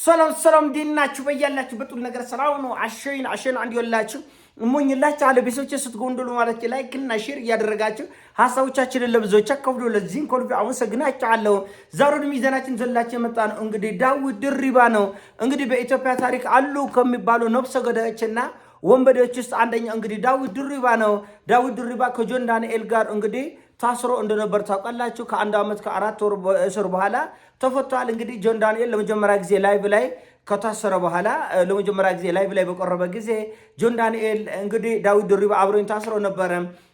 ሰላም ዲናችሁ በያላችሁ በጥሩ ነገር ሰላም ነው። አሸን አንድ ይወላችሁ እሞኝላችሁ አለ ቤቶች ስትጎንደሉ ማለት ላይክ እና ሼር እያደረጋችሁ ሐሳቦቻችንን ለብዙዎች አካፍሉ። ለዚህም ኮልፍ አመሰግናችኋለሁ። ዛሬ ሚዛናችን ዘላችሁ የመጣ ነው እንግዲህ ዳዊት ድሪባ ነው። እንግዲህ በኢትዮጵያ ታሪክ አሉ ከሚባሉ ነፍሰ ገዳዮችና ወንበዴዎች ውስጥ አንደኛው እንግዲህ ዳዊት ድሪባ ነው። ዳዊት ድሪባ ከጆን ዳንኤል ጋር እንግዲህ ታስሮ እንደነበር ታውቃላችሁ። ከአንድ ዓመት ከአራት ወር እስር በኋላ ተፈቷል። እንግዲህ ጆን ዳንኤል ለመጀመሪያ ጊዜ ላይቭ ላይ ከታሰረ በኋላ ለመጀመሪያ ጊዜ ላይቭ ላይ በቀረበ ጊዜ ጆን ዳንኤል እንግዲህ ዳዊት ድሪባ አብሮኝ ታስሮ ነበረ፣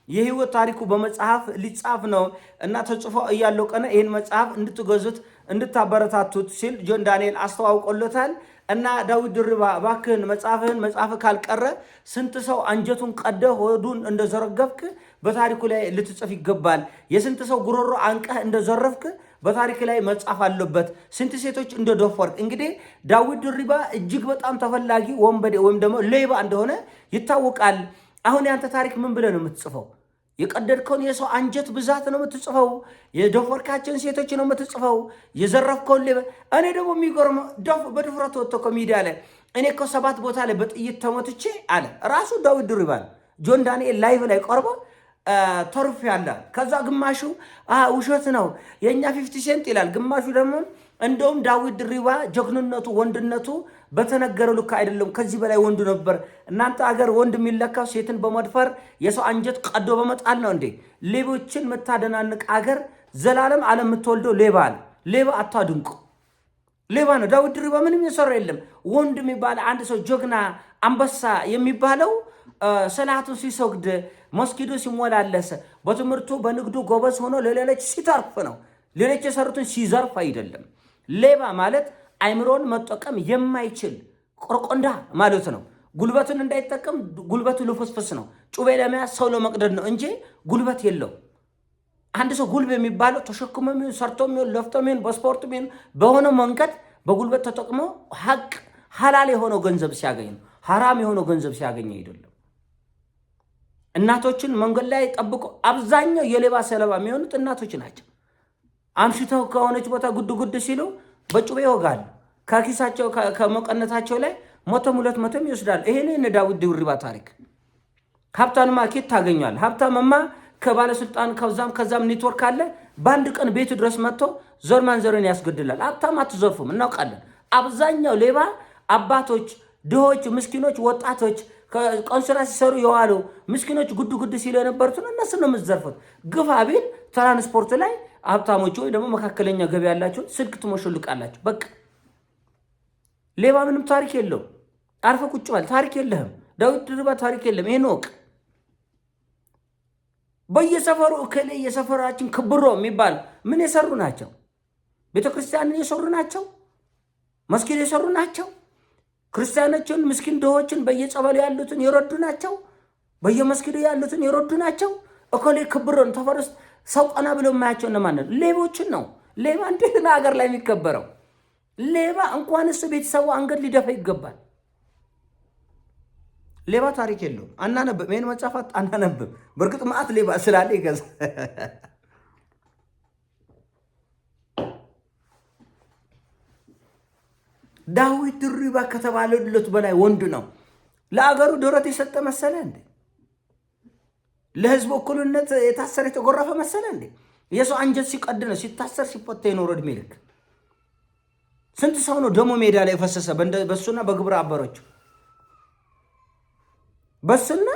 የህይወት ታሪኩ በመጽሐፍ ሊጻፍ ነው እና ተጽፎ እያለው ቀነ ይህን መጽሐፍ እንድትገዙት እንድታበረታቱት ሲል ጆን ዳንኤል አስተዋውቆለታል። እና ዳዊት ድሪባ ባክህን መጽሐፍ ካልቀረ ስንት ሰው አንጀቱን ቀደ ሆዱን እንደዘረገፍክ በታሪኩ ላይ ልትጽፍ ይገባል። የስንት ሰው ጉሮሮ አንቀህ እንደዘረፍክ በታሪክ ላይ መጻፍ አለበት። ስንት ሴቶች እንደደፈርክ። እንግዲህ ዳዊት ድሪባ እጅግ በጣም ተፈላጊ ወንበዴ ወይም ደግሞ ሌባ እንደሆነ ይታወቃል። አሁን ያንተ ታሪክ ምን ብለህ ነው የምትጽፈው? የቀደድከውን የሰው አንጀት ብዛት ነው የምትጽፈው? የደፈርካቸውን ሴቶች ነው የምትጽፈው? የዘረፍከውን ሌባ። እኔ ደግሞ የሚገርመው በድፍረት ወጥቶ ከሚዲያ ላይ እኔ እኮ 7 ቦታ ላይ በጥይት ተመትቼ አለ ራሱ ዳዊት ድሪባ ጆን ዳንኤል ላይቭ ላይ ቀርቦ ተርፍ ያለ። ከዛ ግማሹ ውሸት ነው የኛ 50 ሴንት ይላል፣ ግማሹ ደግሞ እንደውም ዳዊት ድሪባ ጀግንነቱ ወንድነቱ በተነገረው ልክ አይደለም፣ ከዚህ በላይ ወንድ ነበር። እናንተ አገር ወንድ የሚለካው ሴትን በመድፈር የሰው አንጀት ቀዶ በመጣል ነው እንዴ? ሌቦችን የምታደናንቅ አገር ዘላለም ዓለም የምትወልደው ሌባ ነው። ሌባ አታድንቁ፣ ሌባ ነው። ዳዊት ድሪባ ምንም የሰራ የለም። ወንድ የሚባል አንድ ሰው ጀግና አንበሳ የሚባለው ሰላቱን ሲሰግድ መስጊዱ ሲሞላለስ በትምህርቱ በንግዱ ጎበዝ ሆኖ ለሌሎች ሲተርፍ ነው። ሌሎች የሰሩትን ሲዘርፍ አይደለም። ሌባ ማለት አይምሮን መጠቀም የማይችል ቆርቆንዳ ማለት ነው። ጉልበቱን እንዳይጠቀም ጉልበቱ ልፍስፍስ ነው። ጩቤ ለመያዝ ሰው ለመቅደድ ነው እንጂ ጉልበት የለው። አንድ ሰው ጉልብ የሚባለው ተሸክሞ የሚሆን ሰርቶ የሚሆን ለፍቶ የሚሆን በስፖርት የሚሆን በሆነ መንገድ በጉልበት ተጠቅሞ ሀቅ ሀላል የሆነው ገንዘብ ሲያገኝ ነው። ሀራም የሆነው ገንዘብ ሲያገኝ አይደለም። እናቶችን መንገድ ላይ ጠብቆ አብዛኛው የሌባ ሰለባ የሚሆኑት እናቶች ናቸው። አምሽተው ከሆነች ቦታ ጉድ ሲሉ በጩቤ ይወጋሉ። ከኪሳቸው ከመቀነታቸው ላይ 100-200 ይወስዳሉ። ይሄ ነው ዳዊት ድሪባ ታሪክ። ሀብታንማ ኬት ታገኛለህ? ሀብታምማ ከባለስልጣን ከዛም ኔትወርክ አለ። በአንድ ቀን ቤቱ ድረስ መጥቶ ዘር ማንዘርን ያስገድላል። ሀብታም አትዘርፉም፣ እናውቃለን። አብዛኛው ሌባ አባቶች፣ ድሆች፣ ምስኪኖች፣ ወጣቶች ቀንስራ ሲሰሩ የዋሉ ምስኪኖች ጉድ ሲሉ የነበሩትን እነሱ ነው የምትዘርፉት። ግፋ ቢል ትራንስፖርት ላይ ሀብታሞች ወይ ደግሞ መካከለኛ ገቢ ያላቸውን ስልክ ትሞሽልቃላችሁ። በቃ ሌባ ምንም ታሪክ የለው። አርፈ ቁጭ በል። ታሪክ የለህም። ዳዊት ድሪባ ታሪክ የለም። ይሄን ወቅ በየሰፈሩ እከሌ የሰፈራችን ክብሮ የሚባል ምን የሰሩ ናቸው? ቤተክርስቲያንን የሰሩ ናቸው። መስጊድ የሰሩ ናቸው። ክርስቲያኖችን ምስኪን ድሆችን በየጸበሉ ያሉትን የረዱ ናቸው። በየመስጊዱ ያሉትን የረዱ ናቸው። እከሌ ክብሮን ተፈረስ ሰው ቀና ብሎ የማያቸው እነማን ነው? ሌቦችን ነው። ሌባ እንዴት ነው ሀገር ላይ የሚከበረው? ሌባ እንኳንስ ቤተሰቡ አንገት ሊደፋ ይገባል። ሌባ ታሪክ የለውም። አናነብም። ይሄን መጻፋት አናነብም። በእርግጥ ማአት ሌባ ስላለ ይገዛ ዳዊት ድሪባ ከተባለለት በላይ ወንድ ነው። ለአገሩ ደረት የሰጠ መሰለ እንዴ? ለህዝብ እኩልነት የታሰረ የተጎረፈ መሰለ እንዴ? የሰው አንጀት ሲቀድ ነው ሲታሰር ሲፈታ የኖረ ዕድሜ ልክ። ስንት ሰው ነው ደሞ ሜዳ ላይ የፈሰሰ በሱና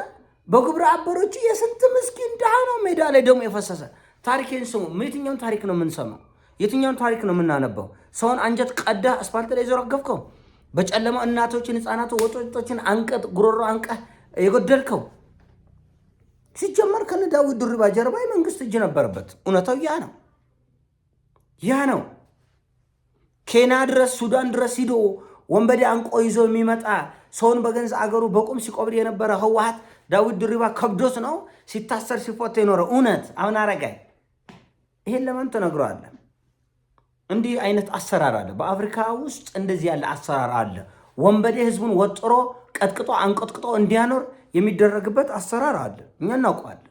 በግብረ አበሮቹ የስንት ምስኪን ድሃ ነው ሜዳ ላይ ደሞ የፈሰሰ። ታሪኬን ስሙ። የትኛውን ታሪክ ነው የምንሰማው? የትኛውን ታሪክ ነው የምናነበው? ሰውን አንጀት ቀዳ አስፋልት ላይ ዘረገፍከው። በጨለማ እናቶችን፣ ህፃናት፣ ወጣቶችን አንቀጥ ጉሮሮ አንቀህ የገደልከው። ሲጀመር ከነ ዳዊት ድሪባ ጀርባ የመንግስት እጅ ነበረበት። እውነታው ያ ነው። ኬንያ ድረስ ሱዳን ድረስ ሂዶ ወንበዴ አንቆ ይዞ የሚመጣ ሰውን በገንዘብ አገሩ በቁም ሲቆብድ የነበረ ህወሓት ዳዊት ድሪባ ከብዶት ነው ሲታሰር ሲፎታ የኖረ። እውነት አሁን አረጋይ ይሄን ለማን ተነግሯል? እንዲህ አይነት አሰራር አለ በአፍሪካ ውስጥ። እንደዚህ ያለ አሰራር አለ። ወንበዴ ህዝቡን ወጥሮ ቀጥቅጦ አንቀጥቅጦ እንዲያኖር የሚደረግበት አሰራር አለ። እኛ እናውቀዋለን።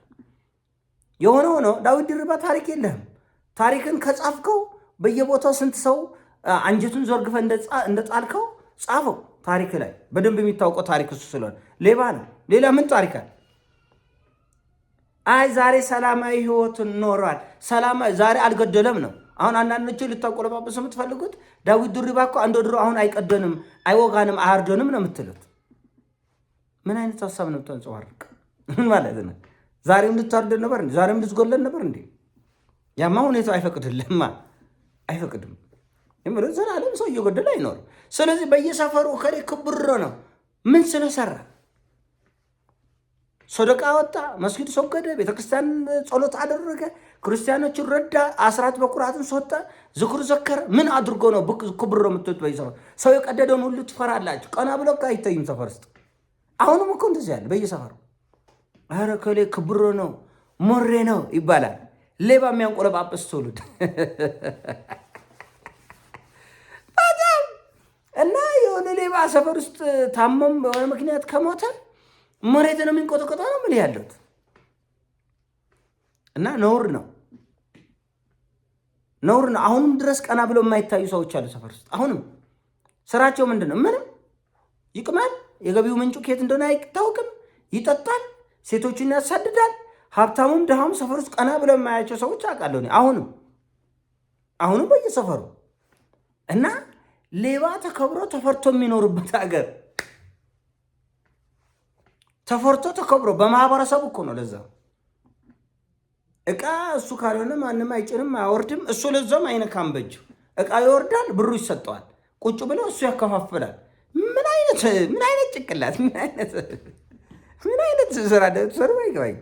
የሆነ ዳዊት ድሪባ ታሪክ የለህም። ታሪክን ከጻፍከው በየቦታው ስንት ሰው አንጀቱን ዘርግፈ እንደጣልከው ጻፈው ታሪክ ላይ በደንብ የሚታወቀው ታሪክ እሱ ስለሆነ ሌባ ነው። ሌላ ምን ታሪክ አለ? አይ ዛሬ ሰላማዊ ህይወትን ኖሯል። ሰላማዊ ዛሬ አልገደለም ነው። አሁን አንዳንዶቹ ልታቆለባበሱ የምትፈልጉት ዳዊት ዱሪባ እኮ እንደ ድሮ አሁን አይቀደንም፣ አይወጋንም፣ አያርደንም ነው የምትሉት። ምን አይነት ሀሳብ ነው የምታንጸባርቅ? ምን ማለት ነው? ዛሬም ልታርደን ነበር እንዴ? ዛሬም ልትጎለን ነበር እንዴ? ያማ ሁኔታው አይፈቅድልማ፣ አይፈቅድም። የምር ዘላለም ሰው እየጎደለ አይኖርም። ስለዚህ በየሰፈሩ ከሌ ክብር ነው ምን ስለሰራ ሶደቃ ወጣ፣ መስጊድ ሰገደ፣ ቤተክርስቲያን ጸሎት አደረገ፣ ክርስቲያኖችን ረዳ፣ አስራት በኩራትን ሰጠ፣ ዝክር ዘከረ። ምን አድርጎ ነው ክብር ነው የምትወጥ? በየሰፈር ሰው የቀደደውን ሁሉ ትፈራላችሁ። ቀና ብሎ አይታይም ሰፈር ውስጥ። አሁንም እኮ እንደዚህ ያለ በየሰፈሩ ኧረ ከሌ ክብር ነው ሞሬ ነው ይባላል። ሌባ የሚያንቆለጳጵስ ትውልድ በጣም እና የሆነ ሌባ ሰፈር ውስጥ ታመም በሆነ ምክንያት ከሞተ መሬት ነው የሚንቆጠቆጠ ነው ምን ያሉት እና ነውር ነው። አሁንም ድረስ ቀና ብለው የማይታዩ ሰዎች አሉ ሰፈር ውስጥ። አሁንም ስራቸው ምንድን ነው? ምንም ይቅማል። የገቢው ምንጩ ከየት እንደሆነ አይታወቅም። ይጠጣል፣ ሴቶችን ያሳድዳል። ሀብታሙም ድሃሙም ሰፈር ውስጥ ቀና ብለው የማያቸው ሰዎች አውቃለሁ። አሁንም በየሰፈሩ እና ሌባ ተከብሮ ተፈርቶ የሚኖርበት ሀገር ተፈርቶ ተከብሮ በማህበረሰቡ እኮ ነው። ለዛ እቃ እሱ ካልሆነ ማንም አይጭንም አያወርድም። እሱ ለዛም አይነካም በእጁ እቃ ይወርዳል፣ ብሩ ይሰጠዋል። ቁጭ ብለው እሱ ያከፋፍላል። ምን አይነት ጭቅላት፣ ምን አይነት ስራ ደርሰሩ አይገባኝ።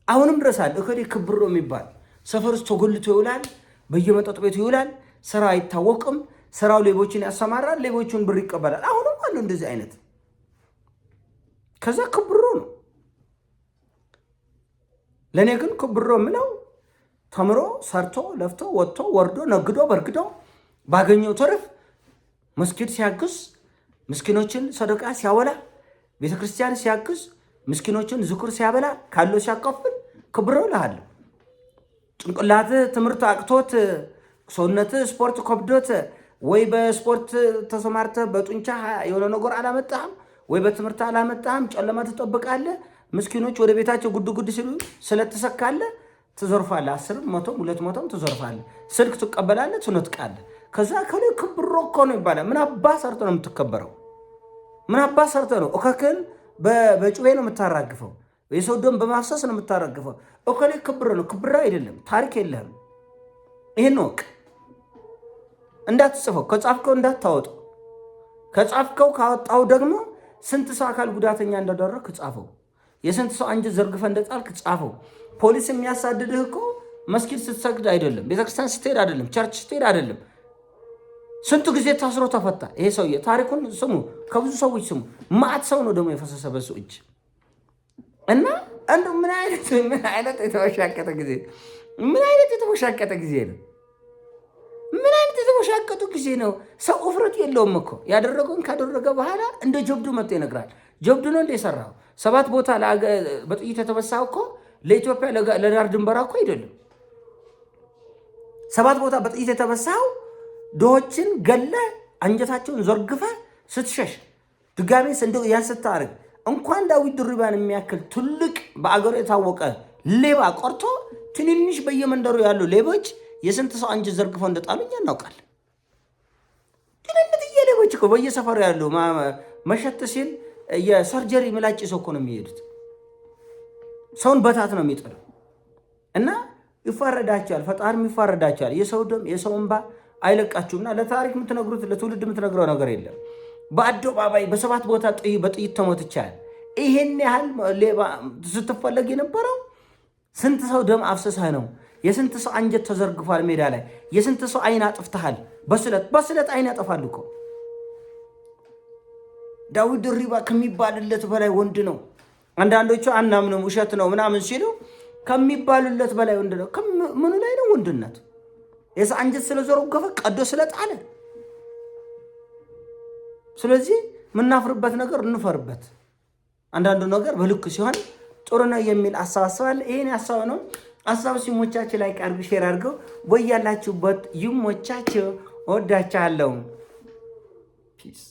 አሁንም ድረስ አለ እከሌ ክብሮ የሚባል ሰፈር ውስጥ ተጎልቶ ይውላል፣ በየመጠጥ ቤቱ ይውላል። ስራ አይታወቅም። ስራው ሌቦችን ያሰማራል፣ ሌቦቹን ብር ይቀበላል። አሁንም አሉ እንደዚህ አይነት። ከዛ ክብሮ ነው። ለእኔ ግን ክብሮ የምለው ተምሮ ሰርቶ ለፍቶ ወጥቶ ወርዶ ነግዶ በርግዶ ባገኘው ተርፍ መስጊድ ሲያግዝ፣ ምስኪኖችን ሰደቃ ሲያወላ፣ ቤተክርስቲያን ሲያግዝ፣ ምስኪኖችን ዝኩር ሲያበላ፣ ካለው ሲያካፍል ክብሮ እልሃለሁ። ጭንቅላትህ ትምህርት አቅቶት ሰውነትህ ስፖርት ከብዶት ወይ በስፖርት ተሰማርተህ በጡንቻ የሆነ ነገር አላመጣህም ወይ በትምህርት አላመጣህም፣ ጨለማ ትጠብቃለህ። ምስኪኖች ወደ ቤታቸው ጉድ ጉድ ሲሉ ስለተሰካለህ ትዘርፋለህ። 10 100 200 ትዘርፋለህ። ስልክ ትቀበላለህ፣ ትነጥቃለህ። ከዛ ከሌ ክብሮ እኮ ነው ይባላል። ምን አባ ሰርተ ነው የምትከበረው? ምን አባ ሰርተ ነው? እከክን በጩቤ ነው የምታራግፈው? የሰው ደም በማፍሰስ ነው የምታራግፈው? እከሌ ክብር ነው። ክብር አይደለም። ታሪክ የለህም። ይህን ወቅ እንዳትጽፈው፣ ከጻፍከው እንዳታወጣው። ከጻፍከው ካወጣው ደግሞ ስንት ሰው አካል ጉዳተኛ እንደደረክ ጻፈው። የስንት ሰው አንጀት ዘርግፈ እንደጣልክ ጻፈው። ፖሊስ የሚያሳድድህ እኮ መስጊድ ስትሰግድ አይደለም፣ ቤተክርስቲያን ስትሄድ አይደለም፣ ቸርች ስትሄድ አይደለም። ስንቱ ጊዜ ታስሮ ተፈታ ይሄ ሰውዬ። ታሪኩን ስሙ፣ ከብዙ ሰዎች ስሙ። ማዕት ሰው ነው ደግሞ የፈሰሰ በሱ እጅ። እና አንዱ ምን አይነት የተወሻቀጠ ጊዜ፣ ምን አይነት የተወሻቀጠ ጊዜ ነው። ምን አይነት የተወሻቀጡ ጊዜ ነው። ሰው እፍረት የለውም እኮ ያደረገውን ካደረገ በኋላ እንደ ጀብዱ መጥቶ ይነግራል። ጀብዱ ነው እንደ የሰራው 7 ቦታ በጥይት የተበሳው እኮ ለኢትዮጵያ ለዳር ድንበራ እኮ አይደለም። 7 ቦታ በጥይት የተበሳው ድሆችን ገለ አንጀታቸውን ዘርግፈ ስትሸሽ ድጋሜ ያን ስታርግ እንኳን ዳዊት ድሪባን የሚያክል ትልቅ በአገሩ የታወቀ ሌባ ቆርቶ ትንንሽ በየመንደሩ ያሉ ሌቦች የስንት ሰው አንጀት ዘርግፈው እንደጣሉኝ እናውቃለን። ትንንሽ ሌቦች እኮ በየሰፈሩ ያሉ መሸት ሲል የሰርጀሪ ምላጭ ሰው እኮ ነው የሚሄዱት። ሰውን በታት ነው የሚጥለው። እና ይፋረዳቸዋል፣ ፈጣሪም ይፋረዳቸዋል። የሰው ደም የሰው እንባ አይለቃችሁምና ለታሪክ የምትነግሩት ለትውልድ የምትነግረው ነገር የለም። በአደባባይ በ7 ቦታ በጥይት ተሞትቻል። ይሄን ያህል ሌባ ስትፈለግ የነበረው ስንት ሰው ደም አፍስሰህ ነው? የስንት ሰው አንጀት ተዘርግፏል ሜዳ ላይ። የስንት ሰው አይን አጥፍተሃል። በስለት አይን ያጠፋል እኮ። ዳዊት ድሪባ ከሚባልለት በላይ ወንድ ነው። አንዳንዶቹ አናምንም ውሸት ነው ምናምን ሲሉ ከሚባሉለት በላይ ወንድ ነው። ምኑ ላይ ነው ወንድነት? የሰው አንጀት ስለዘረገፈ ቀዶ ስለጣለ። ስለዚህ የምናፍርበት ነገር እንፈርበት። አንዳንዱ ነገር በልክ ሲሆን ጥሩ ነው የሚል አሳባስባል። ይሄን ያሳብ ነው። አሳብ ሲሞቻችሁ ላይ ቀርብ ሼር አድርገው ወይ ያላችሁበት ይሞቻችሁ። እወዳችኋለሁ። ፒስ